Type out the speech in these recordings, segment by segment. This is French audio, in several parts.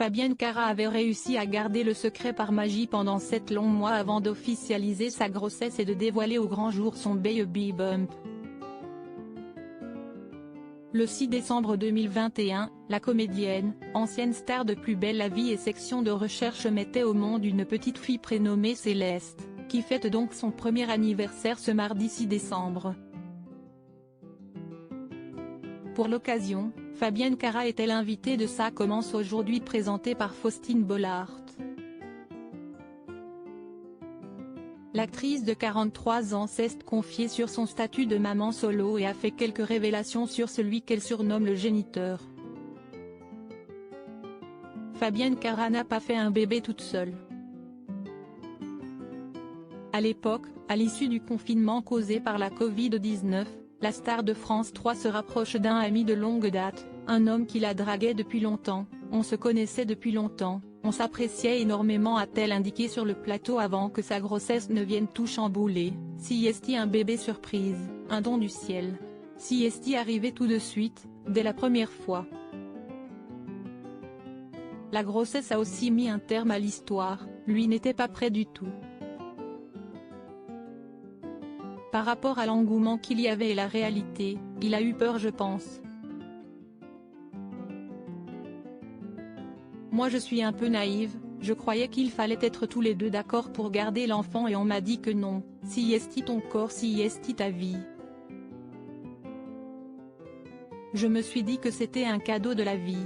Fabienne Cara avait réussi à garder le secret par magie pendant 7 longs mois avant d'officialiser sa grossesse et de dévoiler au grand jour son baby bump. Le 6 décembre 2021, la comédienne, ancienne star de Plus belle la vie et Section de recherche mettait au monde une petite fille prénommée Céleste, qui fête donc son premier anniversaire ce mardi 6 décembre. Pour l'occasion, Fabienne Cara était l'invitée de Ça commence aujourd'hui présentée par Faustine Bollaert. L'actrice de 43 ans s'est confiée sur son statut de maman solo et a fait quelques révélations sur celui qu'elle surnomme le géniteur. Fabienne Cara n'a pas fait un bébé toute seule. À l'époque, à l'issue du confinement causé par la Covid-19, la star de France 3 se rapproche d'un ami de longue date, un homme qui la draguait depuis longtemps. On se connaissait depuis longtemps, on s'appréciait énormément, a-t-elle indiqué sur le plateau avant que sa grossesse ne vienne tout chambouler. Si est-il un bébé surprise, un don du ciel? Si est-il arrivé tout de suite, dès la première fois? La grossesse a aussi mis un terme à l'histoire, lui n'était pas prêt du tout. Par rapport à l'engouement qu'il y avait et la réalité, il a eu peur je pense. Moi je suis un peu naïve, je croyais qu'il fallait être tous les deux d'accord pour garder l'enfant et on m'a dit que non, si est ton corps si est ta vie. Je me suis dit que c'était un cadeau de la vie.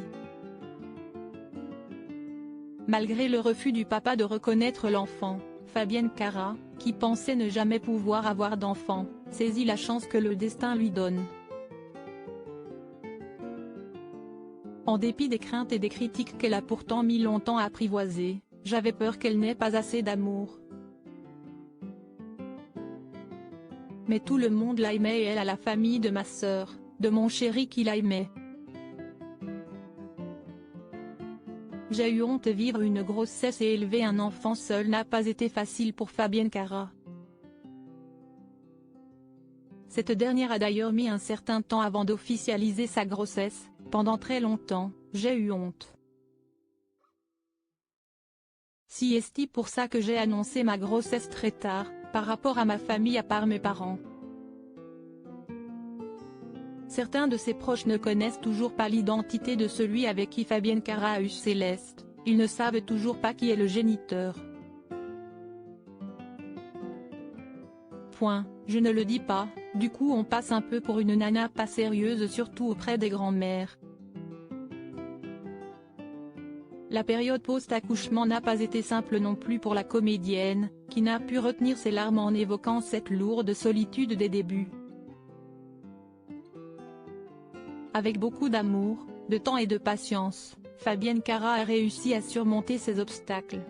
Malgré le refus du papa de reconnaître l'enfant, Fabienne Cara, qui pensait ne jamais pouvoir avoir d'enfant, saisit la chance que le destin lui donne. En dépit des craintes et des critiques qu'elle a pourtant mis longtemps à apprivoiser, j'avais peur qu'elle n'ait pas assez d'amour. Mais tout le monde l'aimait et elle a la famille de ma sœur, de mon chéri qui l'aimait. J'ai eu honte. Vivre une grossesse et élever un enfant seul n'a pas été facile pour Fabienne Cara. Cette dernière a d'ailleurs mis un certain temps avant d'officialiser sa grossesse. Pendant très longtemps, j'ai eu honte. Si est pour ça que j'ai annoncé ma grossesse très tard, par rapport à ma famille à part mes parents. Certains de ses proches ne connaissent toujours pas l'identité de celui avec qui Fabienne Cara a eu Céleste, ils ne savent toujours pas qui est le géniteur. Point, je ne le dis pas, du coup on passe un peu pour une nana pas sérieuse surtout auprès des grands-mères. La période post-accouchement n'a pas été simple non plus pour la comédienne, qui n'a pu retenir ses larmes en évoquant cette lourde solitude des débuts. Avec beaucoup d'amour, de temps et de patience, Fabienne Cara a réussi à surmonter ces obstacles.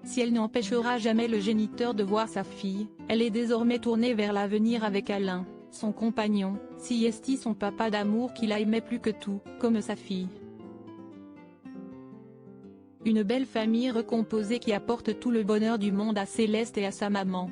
Si elle n'empêchera jamais le géniteur de voir sa fille, elle est désormais tournée vers l'avenir avec Alain, son compagnon, si est son papa d'amour qui la aimait plus que tout, comme sa fille. Une belle famille recomposée qui apporte tout le bonheur du monde à Céleste et à sa maman.